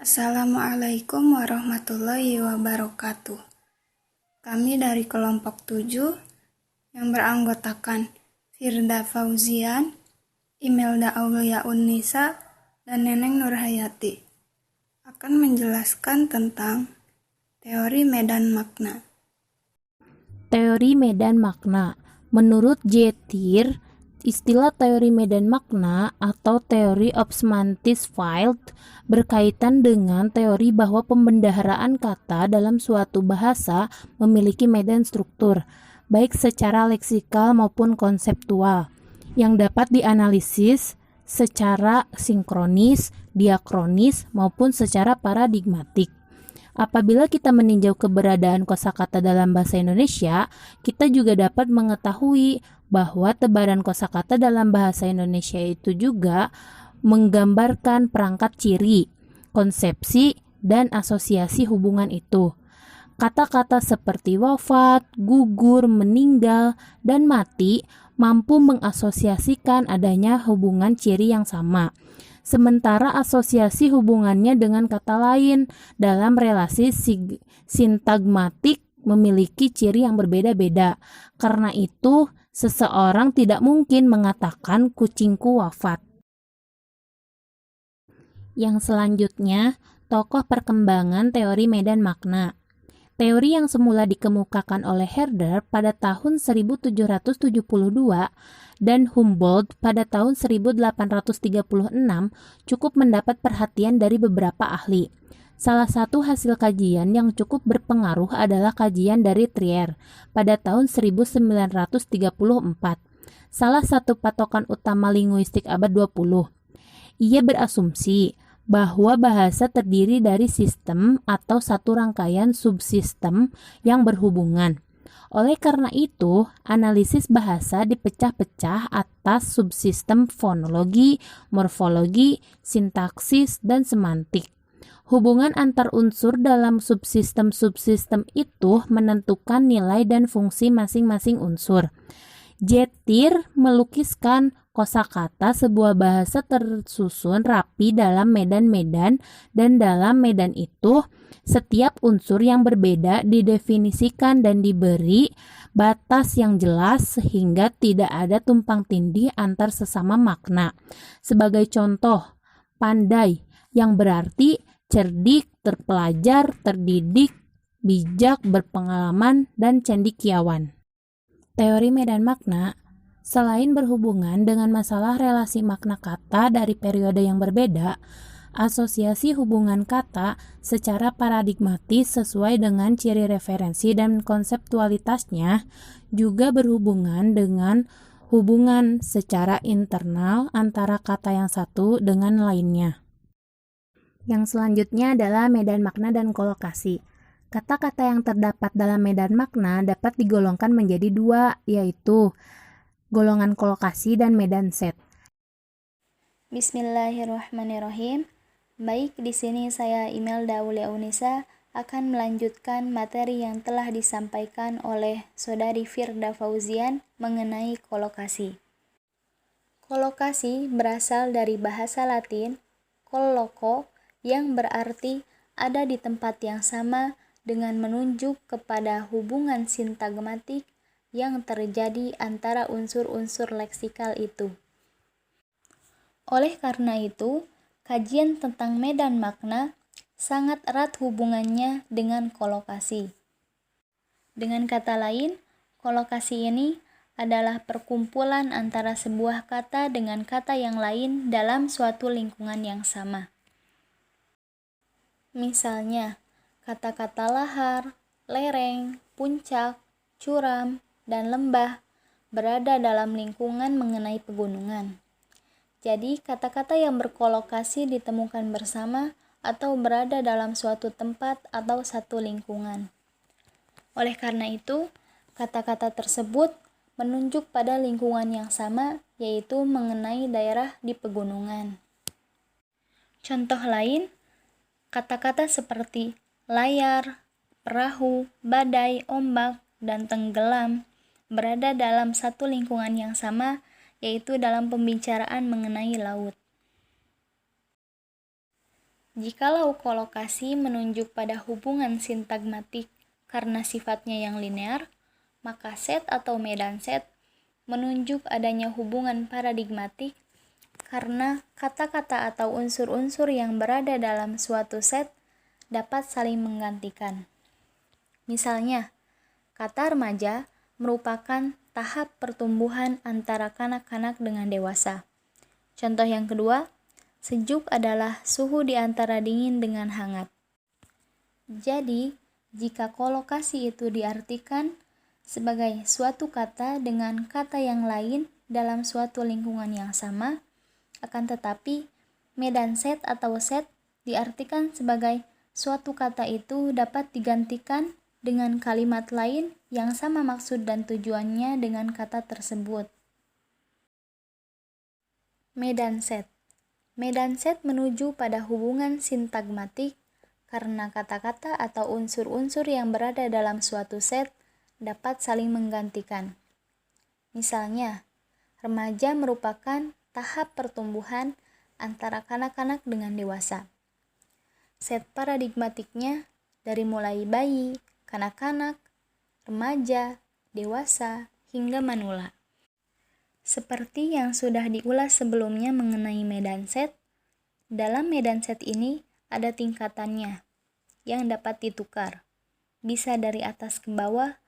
Assalamualaikum warahmatullahi wabarakatuh. Kami dari kelompok 7 yang beranggotakan Firda Fauzian, Imelda Auliaunnisa, dan Neneng Nurhayati akan menjelaskan tentang teori medan makna. Teori medan makna. Menurut Jeter, istilah teori medan makna atau teori of semantic field berkaitan dengan teori bahwa pembendaharaan kata dalam suatu bahasa memiliki medan struktur, baik secara leksikal maupun konseptual, yang dapat dianalisis secara sinkronis, diakronis, maupun secara paradigmatik. Apabila kita meninjau keberadaan kosakata dalam bahasa Indonesia, kita juga dapat mengetahui bahwa tebaran kosakata dalam bahasa Indonesia itu juga menggambarkan perangkat ciri, konsepsi, dan asosiasi hubungan itu. Kata-kata seperti wafat, gugur, meninggal, dan mati mampu mengasosiasikan adanya hubungan ciri yang sama. Sementara asosiasi hubungannya dengan kata lain dalam relasi sintagmatik memiliki ciri yang berbeda-beda. Karena itu, seseorang tidak mungkin mengatakan kucingku wafat. Yang selanjutnya, tokoh perkembangan teori medan makna. Teori yang semula dikemukakan oleh Herder pada tahun 1772 dan Humboldt pada tahun 1836 cukup mendapat perhatian dari beberapa ahli. Salah satu hasil kajian yang cukup berpengaruh adalah kajian dari Trier pada tahun 1934. Salah satu patokan utama linguistik abad 20. Ia berasumsi bahwa bahasa terdiri dari sistem atau satu rangkaian subsistem yang berhubungan. Oleh karena itu, analisis bahasa dipecah-pecah atas subsistem fonologi, morfologi, sintaksis, dan semantik. Hubungan antar unsur dalam subsistem-subsistem itu menentukan nilai dan fungsi masing-masing unsur. Jeter melukiskan kosakata sebuah bahasa tersusun rapi dalam medan-medan, dan dalam medan itu setiap unsur yang berbeda didefinisikan dan diberi batas yang jelas sehingga tidak ada tumpang tindih antar sesama makna. Sebagai contoh, pandai yang berarti cerdik, terpelajar, terdidik, bijak, berpengalaman, dan cendekiawan. Teori medan makna selain berhubungan dengan masalah relasi makna kata dari periode yang berbeda, asosiasi hubungan kata secara paradigmatis sesuai dengan ciri referensi dan konseptualitasnya juga berhubungan dengan hubungan secara internal antara kata yang satu dengan lainnya. Yang selanjutnya adalah medan makna dan kolokasi. Kata-kata yang terdapat dalam medan makna dapat digolongkan menjadi dua, yaitu golongan kolokasi dan medan set. Bismillahirrahmanirrahim. Baik, di sini saya Imelda Auliaunnisa akan melanjutkan materi yang telah disampaikan oleh Saudari Firda Fauzian mengenai kolokasi. Kolokasi berasal dari bahasa Latin colloco yang berarti ada di tempat yang sama, dengan menunjuk kepada hubungan sintagmatik yang terjadi antara unsur-unsur leksikal itu. Oleh karena itu, kajian tentang medan makna sangat erat hubungannya dengan kolokasi. Dengan kata lain, kolokasi ini adalah perkumpulan antara sebuah kata dengan kata yang lain dalam suatu lingkungan yang sama. Misalnya, kata-kata lahar, lereng, puncak, curam, dan lembah berada dalam lingkungan mengenai pegunungan. Jadi, kata-kata yang berkolokasi ditemukan bersama atau berada dalam suatu tempat atau satu lingkungan. Oleh karena itu, kata-kata tersebut menunjuk pada lingkungan yang sama, yaitu mengenai daerah di pegunungan. Contoh lain, kata-kata seperti layar, perahu, badai, ombak, dan tenggelam berada dalam satu lingkungan yang sama, yaitu dalam pembicaraan mengenai laut. Jikalau kolokasi menunjuk pada hubungan sintagmatik karena sifatnya yang linear, maka set atau medan set menunjuk adanya hubungan paradigmatik karena kata-kata atau unsur-unsur yang berada dalam suatu set dapat saling menggantikan. Misalnya, kata remaja merupakan tahap pertumbuhan antara kanak-kanak dengan dewasa. Contoh yang kedua, sejuk adalah suhu di antara dingin dengan hangat. Jadi, jika kolokasi itu diartikan sebagai suatu kata dengan kata yang lain dalam suatu lingkungan yang sama, akan tetapi medan set atau set diartikan sebagai suatu kata itu dapat digantikan dengan kalimat lain yang sama maksud dan tujuannya dengan kata tersebut. Medan set. Medan set menuju pada hubungan sintagmatik karena kata-kata atau unsur-unsur yang berada dalam suatu set dapat saling menggantikan. Misalnya, remaja merupakan tahap pertumbuhan antara kanak-kanak dengan dewasa. Set paradigmatiknya dari mulai bayi, kanak-kanak, remaja, dewasa, hingga manula. Seperti yang sudah diulas sebelumnya mengenai medan set, dalam medan set ini ada tingkatannya yang dapat ditukar, bisa dari atas ke bawah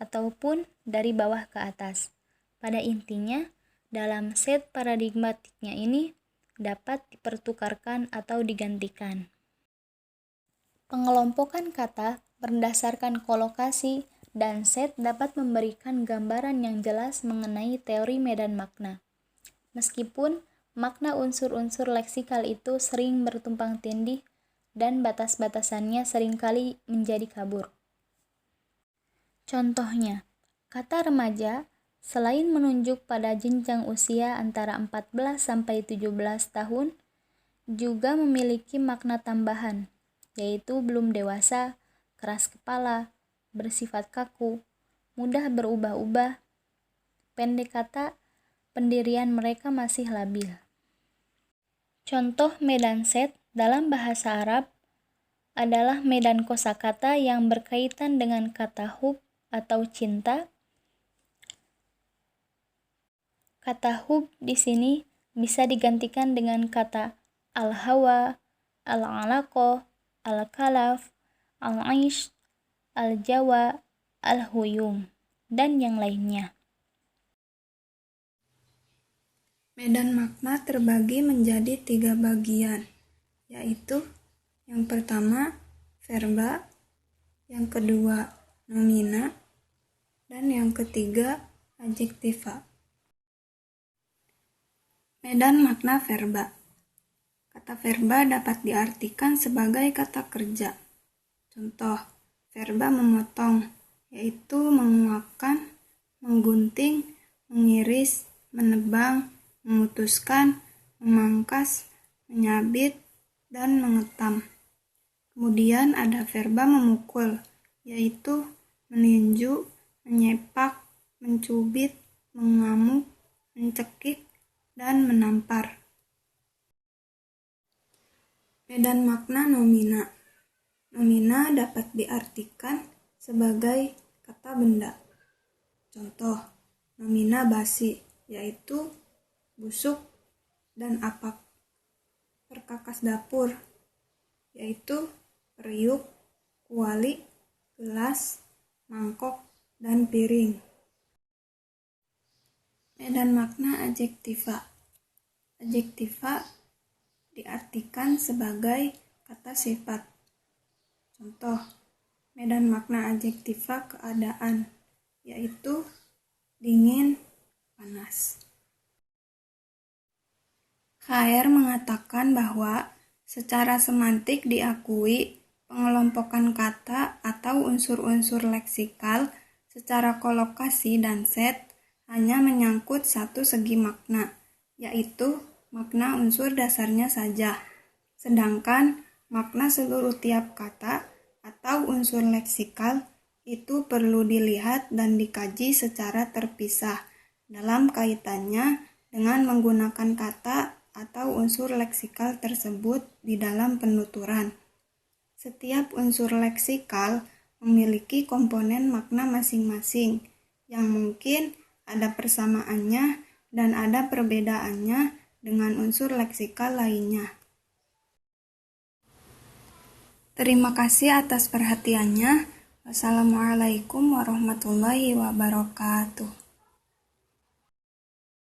ataupun dari bawah ke atas. Pada intinya, dalam set paradigmatiknya ini dapat dipertukarkan atau digantikan. Pengelompokan kata berdasarkan kolokasi dan set dapat memberikan gambaran yang jelas mengenai teori medan makna. Meskipun makna unsur-unsur leksikal itu sering bertumpang tindih dan batas-batasannya seringkali menjadi kabur. Contohnya, kata remaja selain menunjuk pada jenjang usia antara 14 sampai 17 tahun, juga memiliki makna tambahan, yaitu belum dewasa, keras kepala, bersifat kaku, mudah berubah-ubah. Pendek kata, pendirian mereka masih labil. Contoh medan set dalam bahasa Arab adalah medan kosakata yang berkaitan dengan kata hub atau cinta. Kata hub di sini bisa digantikan dengan kata al-hawa, al-alaqah, al-kalaf, al-aish, al-jawa, al-huyum, dan yang lainnya. Medan makna terbagi menjadi 3 bagian, yaitu yang pertama verba, yang kedua nomina, dan yang ketiga adjektiva. Medan makna verba. Kata verba dapat diartikan sebagai kata kerja. Contoh, verba memotong, yaitu menguapkan, menggunting, mengiris, menebang, memutuskan, memangkas, menyabit, dan mengetam. Kemudian ada verba memukul, yaitu meninju, menyepak, mencubit, mengamuk, mencekik, dan menampar. Medan makna nomina. Nomina dapat diartikan sebagai kata benda. Contoh, nomina basi, yaitu busuk dan apak. Perkakas dapur, yaitu periuk, kuali, gelas, mangkok, dan piring. Medan makna adjektiva. Adjektiva diartikan sebagai kata sifat. Contoh, medan makna adjektiva keadaan, yaitu dingin, panas. Khair mengatakan bahwa secara semantik diakui pengelompokan kata atau unsur-unsur leksikal secara kolokasi dan set hanya menyangkut satu segi makna, yaitu makna unsur dasarnya saja. Sedangkan makna seluruh tiap kata atau unsur leksikal itu perlu dilihat dan dikaji secara terpisah dalam kaitannya dengan menggunakan kata atau unsur leksikal tersebut di dalam penuturan. Setiap unsur leksikal memiliki komponen makna masing-masing, yang mungkin ada persamaannya dan ada perbedaannya dengan unsur leksikal lainnya. Terima kasih atas perhatiannya. Wassalamualaikum warahmatullahi wabarakatuh.